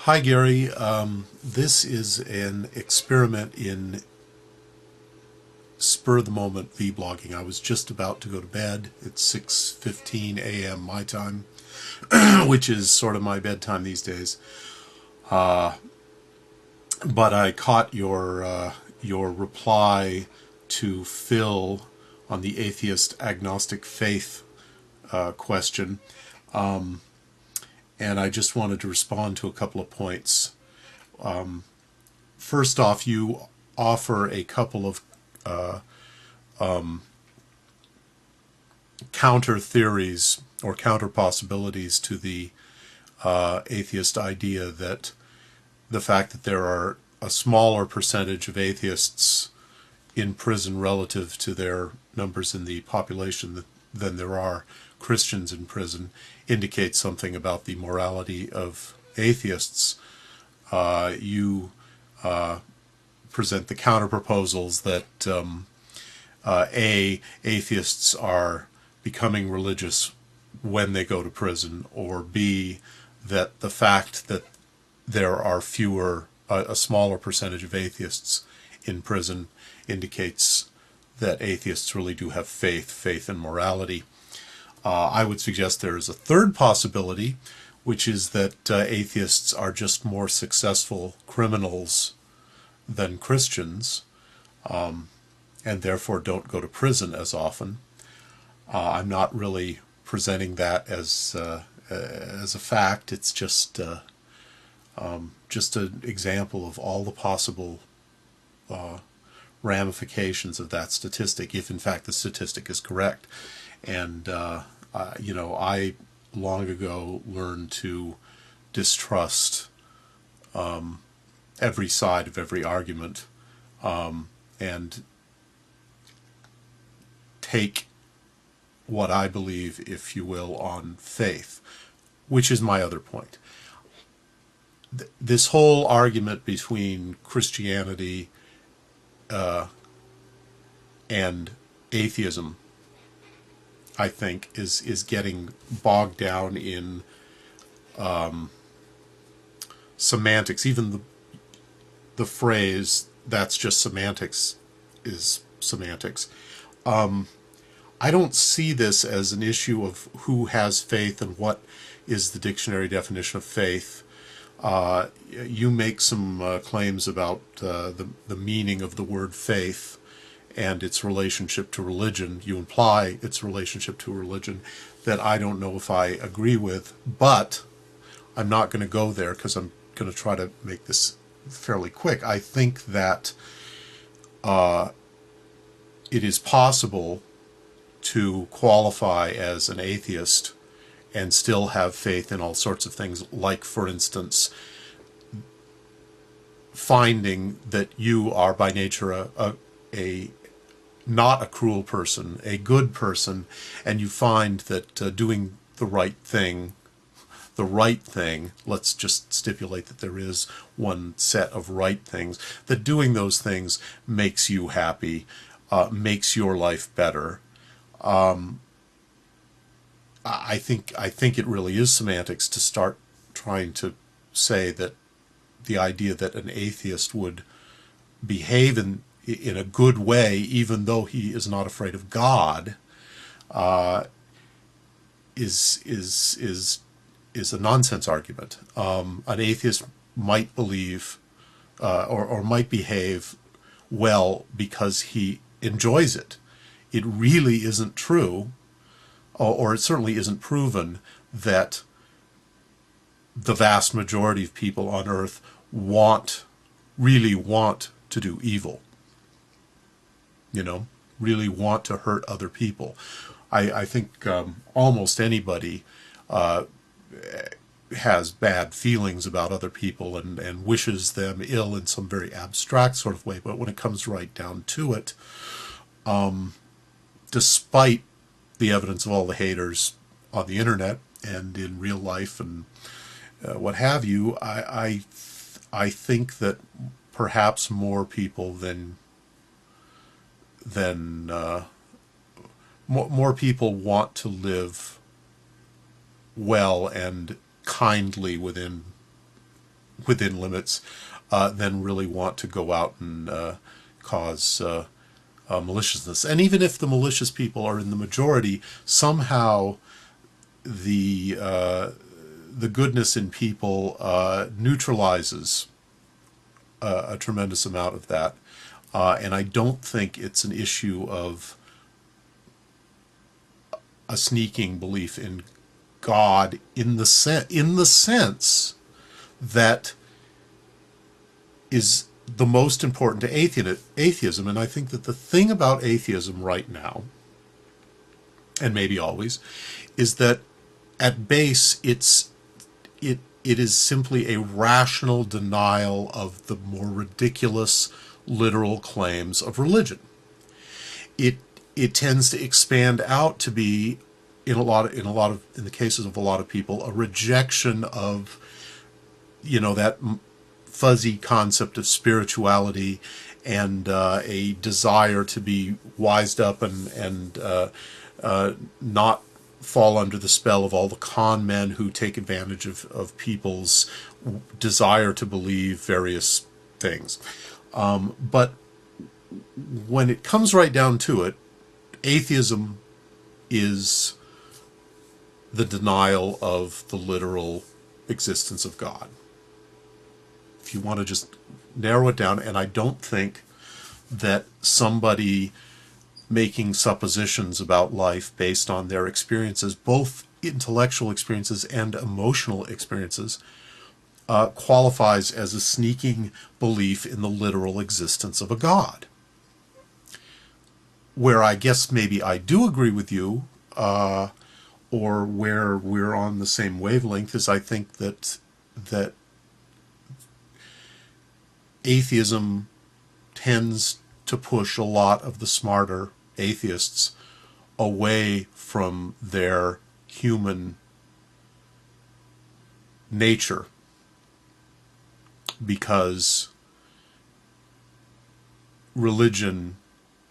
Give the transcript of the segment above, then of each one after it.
Hi Gary, this is an experiment in spur-of-the-moment vlogging. I was just about to go to bed. It's 6:15 a.m. my time, which is sort of my bedtime these days. But I caught your reply to Phil on the atheist agnostic faith question, and I just wanted to respond to a couple of points. First off, you offer a couple of counter theories or counter possibilities to the atheist idea that the fact that there are a smaller percentage of atheists in prison relative to their numbers in the population than there are Christians in prison indicates something about the morality of atheists. You present the counter proposals that atheists are becoming religious when they go to prison, or B, that the fact that there are a smaller percentage of atheists in prison indicates that atheists really do have faith in morality. I would suggest there is a third possibility, which is that atheists are just more successful criminals than Christians, and therefore don't go to prison as often. I'm not really presenting that as a fact. It's just an example of all the possible ramifications of that statistic, if in fact the statistic is correct. And I long ago learned to distrust every side of every argument, and take what I believe, if you will, on faith, which is my other point. This whole argument between Christianity and atheism, I think, is getting bogged down in semantics. Even the phrase "that's just semantics" is semantics. I don't see this as an issue of who has faith and what is the dictionary definition of faith. You make some claims about the meaning of the word faith and its relationship to religion. You imply its relationship to religion that I don't know if I agree with, but I'm not going to go there because I'm going to try to make this fairly quick. I think that it is possible to qualify as an atheist and still have faith in all sorts of things, like, for instance, finding that you are by nature a not a cruel person, a good person, and you find that doing the right thing, let's just stipulate that there is one set of right things, that doing those things makes you happy, makes your life better. I think it really is semantics to start trying to say that the idea that an atheist would behave in a good way, even though he is not afraid of God, is a nonsense argument. An atheist might believe or might behave well because he enjoys it. It really isn't true, or it certainly isn't proven, that the vast majority of people on Earth really want to do evil. Really want to hurt other people. I think almost anybody has bad feelings about other people and wishes them ill in some very abstract sort of way, but when it comes right down to it, despite the evidence of all the haters on the internet and in real life and what have you, I think that perhaps more people more people want to live well and kindly within within limits, than really want to go out and cause maliciousness. And even if the malicious people are in the majority, somehow the goodness in people neutralizes a tremendous amount of that. And I don't think it's an issue of a sneaking belief in God in the sense that is the most important to atheism. And I think that the thing about atheism right now, and maybe always, is that at base it is simply a rational denial of the more ridiculous literal claims of religion. It tends to expand out to be, in the cases of a lot of people, a rejection of, that fuzzy concept of spirituality, and a desire to be wised up and not fall under the spell of all the con men who take advantage of people's desire to believe various things. But when it comes right down to it, atheism is the denial of the literal existence of God. If you want to just narrow it down, and I don't think that somebody making suppositions about life based on their experiences, both intellectual experiences and emotional experiences, qualifies as a sneaking belief in the literal existence of a God. Where I guess maybe I do agree with you, or where we're on the same wavelength, is I think that atheism tends to push a lot of the smarter atheists away from their human nature, because religion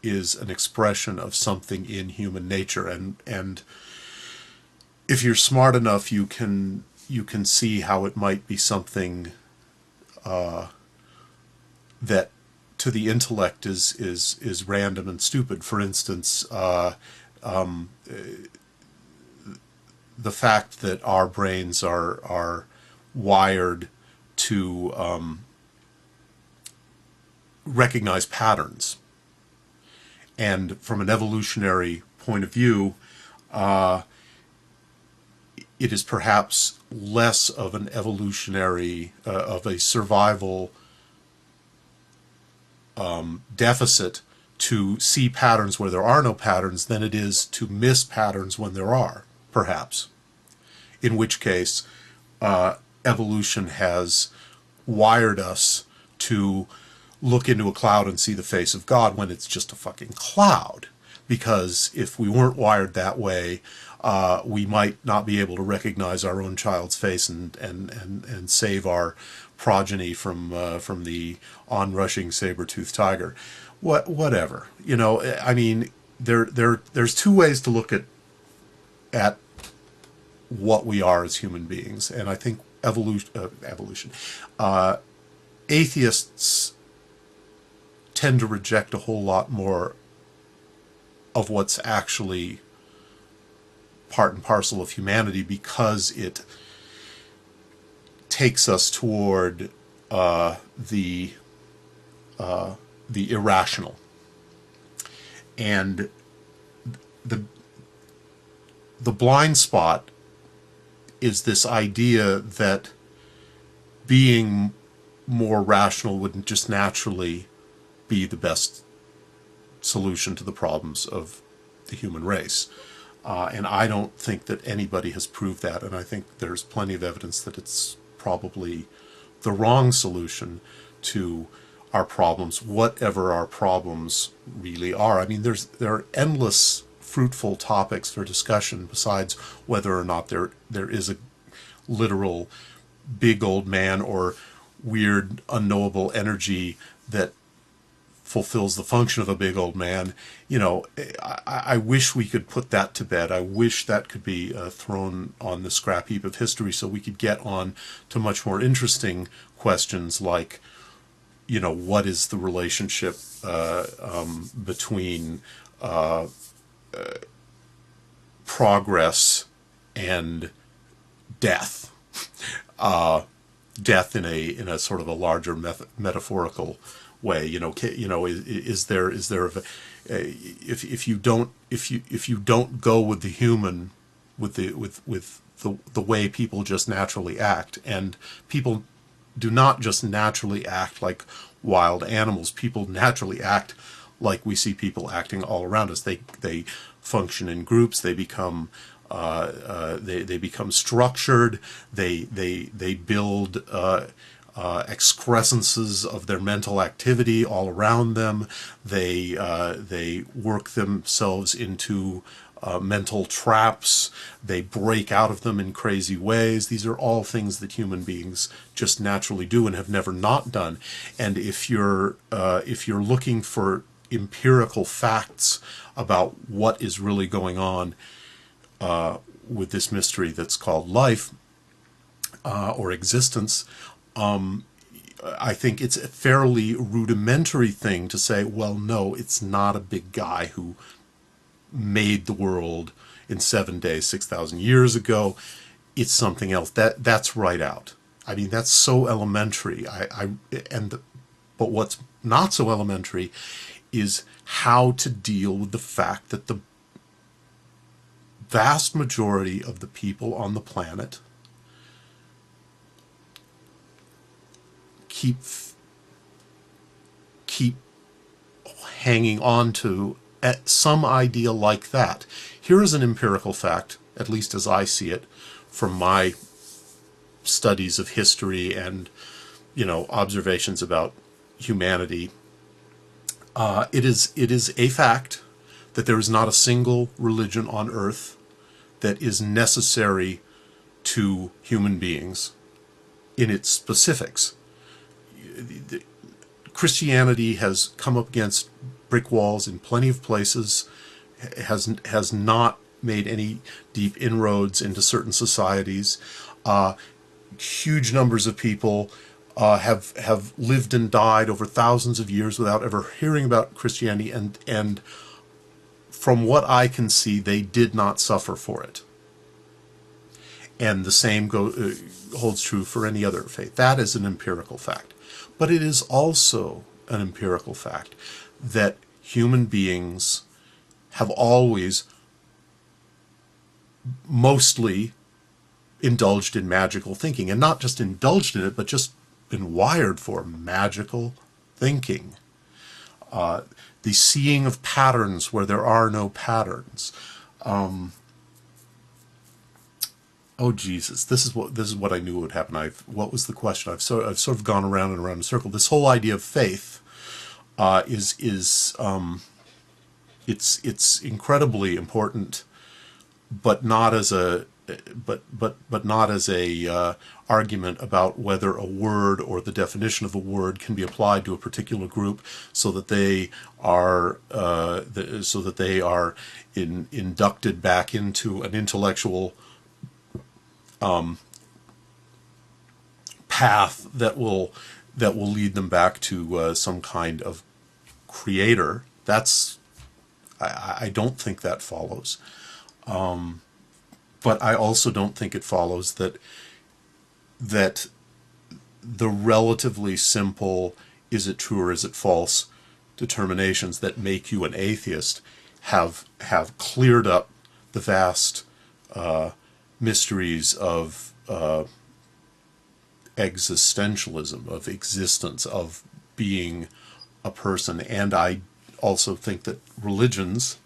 is an expression of something in human nature, and if you're smart enough, you can see how it might be something that to the intellect is random and stupid. For instance, the fact that our brains are wired to recognize patterns, and from an evolutionary point of view, it is perhaps less of an evolutionary of a survival deficit to see patterns where there are no patterns than it is to miss patterns when there are, perhaps. In which case, evolution has wired us to look into a cloud and see the face of God when it's just a fucking cloud. Because if we weren't wired that way, we might not be able to recognize our own child's face and save our progeny from the onrushing saber-toothed tiger. Whatever. I mean, there's two ways to look at what we are as human beings, and I think evolution. Atheists tend to reject a whole lot more of what's actually part and parcel of humanity, because it takes us toward the irrational. And the blind spot is this idea that being more rational wouldn't just naturally be the best solution to the problems of the human race. And I don't think that anybody has proved that, and I think there's plenty of evidence that it's probably the wrong solution to our problems, whatever our problems really are. I mean, there are endless fruitful topics for discussion besides whether or not there is a literal big old man or weird unknowable energy that fulfills the function of a big old man. You know, I wish we could put that to bed. I wish that could be thrown on the scrap heap of history so we could get on to much more interesting questions like, you know, what is the relationship between progress and death? Death in a sort of a larger metaphorical way. You know, is there if you don't go with the human, with the way people just naturally act, and people do not just naturally act like wild animals. People naturally act like we see people acting all around us. They function in groups. They become they become structured. They build excrescences of their mental activity all around them. They work themselves into mental traps. They break out of them in crazy ways. These are all things that human beings just naturally do and have never not done. And if you're looking for empirical facts about what is really going on with this mystery that's called life or existence, I think it's a fairly rudimentary thing to say, well, no, it's not a big guy who made the world in 7 days 6,000 years ago. It's something else. That's right out. I mean, that's so elementary. But what's not so elementary is how to deal with the fact that the vast majority of the people on the planet keep hanging on to some idea like that. Here is an empirical fact, at least as I see it, from my studies of history and, you know, observations about humanity. It is a fact that there is not a single religion on earth that is necessary to human beings in its specifics. Christianity has come up against brick walls in plenty of places, has not made any deep inroads into certain societies. Huge numbers of people have lived and died over thousands of years without ever hearing about Christianity, and from what I can see, they did not suffer for it. And the same holds true for any other faith. That is an empirical fact. But it is also an empirical fact that human beings have always mostly indulged in magical thinking, and not just indulged in it, but just been wired for magical thinking. The seeing of patterns where there are no patterns. Oh Jesus! This is what I knew would happen. What was the question? I've sort of gone around and around in a circle. This whole idea of faith it's incredibly important, but not as a argument about whether a word or the definition of a word can be applied to a particular group so that they are inducted back into an intellectual path that will lead them back to some kind of creator. I don't think that follows. But I also don't think it follows that the relatively simple is it true or is it false determinations that make you an atheist have cleared up the vast mysteries of existentialism, of existence, of being a person. And I also think that religions,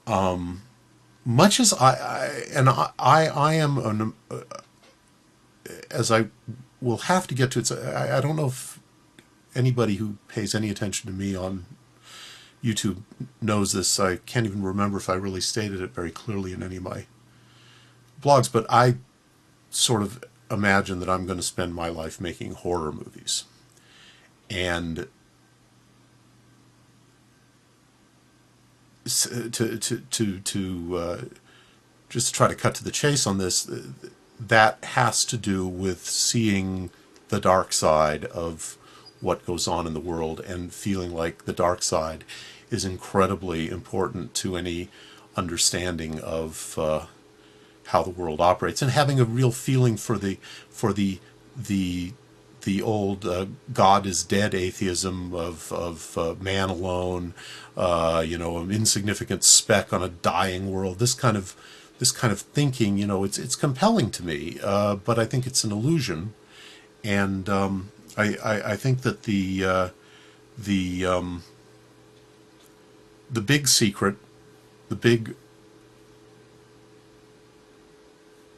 much as I am as I will have to get to it. I don't know if anybody who pays any attention to me on YouTube knows this. I can't even remember if I really stated it very clearly in any of my blogs, but I sort of imagine that I'm going to spend my life making horror movies. And just to try to cut to the chase on this, that has to do with seeing the dark side of what goes on in the world and feeling like the dark side is incredibly important to any understanding of how the world operates, and having a real feeling for the old God is dead atheism of man alone, an insignificant speck on a dying world. This kind of thinking, it's compelling to me, but I think it's an illusion, and I think that the big secret, the big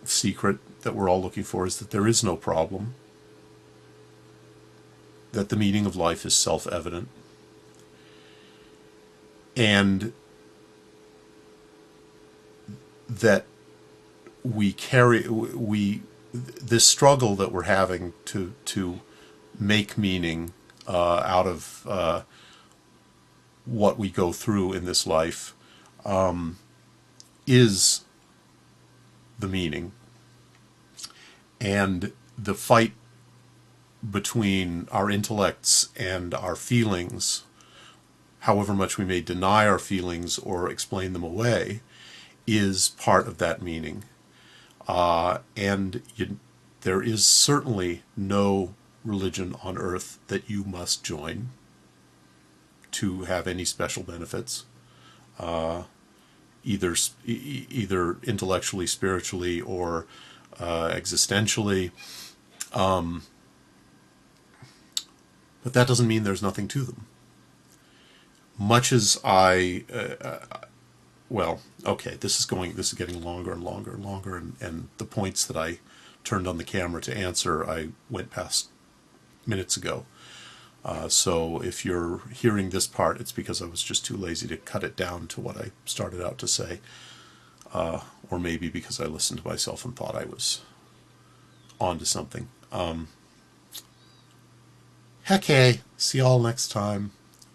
secret that we're all looking for is that there is no problem, that the meaning of life is self-evident, and that this struggle that we're having to make meaning out of what we go through in this life is the meaning, and the fight between our intellects and our feelings, however much we may deny our feelings or explain them away, is part of that meaning. There is certainly no religion on earth that you must join to have any special benefits, either intellectually, spiritually, or existentially. But that doesn't mean there's nothing to them. Much as this is getting longer and longer and longer, and the points that I turned on the camera to answer, I went past minutes ago. So if you're hearing this part, it's because I was just too lazy to cut it down to what I started out to say, or maybe because I listened to myself and thought I was onto something. Heck hey, see y'all next time.